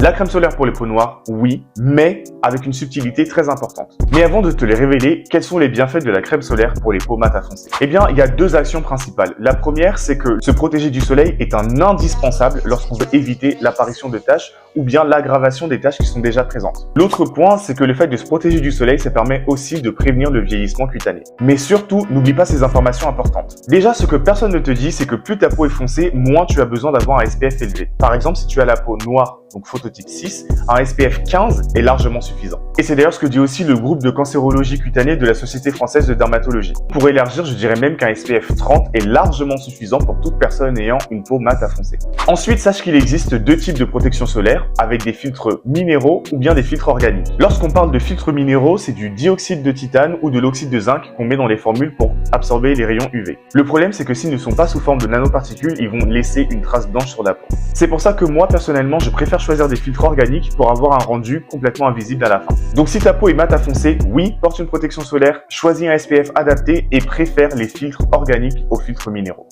La crème solaire pour les peaux noires, oui, mais avec une subtilité très importante. Mais avant de te les révéler, quels sont les bienfaits de la crème solaire pour les peaux mat à foncées? Eh bien, il y a deux actions principales. La première, c'est que se protéger du soleil est un indispensable lorsqu'on veut éviter l'apparition de taches ou bien l'aggravation des taches qui sont déjà présentes. L'autre point, c'est que le fait de se protéger du soleil, ça permet aussi de prévenir le vieillissement cutané. Mais surtout, n'oublie pas ces informations importantes. Déjà, ce que personne ne te dit, c'est que plus ta peau est foncée, moins tu as besoin d'avoir un SPF élevé. Par exemple, si tu as la peau noire, donc phototype 6, un SPF 15 est largement suffisant. Et c'est d'ailleurs ce que dit aussi le groupe de cancérologie cutanée de la Société française de dermatologie. Pour élargir, je dirais même qu'un SPF 30 est largement suffisant pour toute personne ayant une peau mat à foncée. Ensuite, sache qu'il existe deux types de protection solaire, avec des filtres minéraux ou bien des filtres organiques. Lorsqu'on parle de filtres minéraux, c'est du dioxyde de titane ou de l'oxyde de zinc qu'on met dans les formules pour absorber les rayons UV. Le problème, c'est que s'ils ne sont pas sous forme de nanoparticules, ils vont laisser une trace blanche sur la peau. C'est pour ça que moi, personnellement, je préfère choisir des filtres organiques pour avoir un rendu complètement invisible à la fin. Donc si ta peau est mat à foncée, oui, porte une protection solaire, choisis un SPF adapté et préfère les filtres organiques aux filtres minéraux.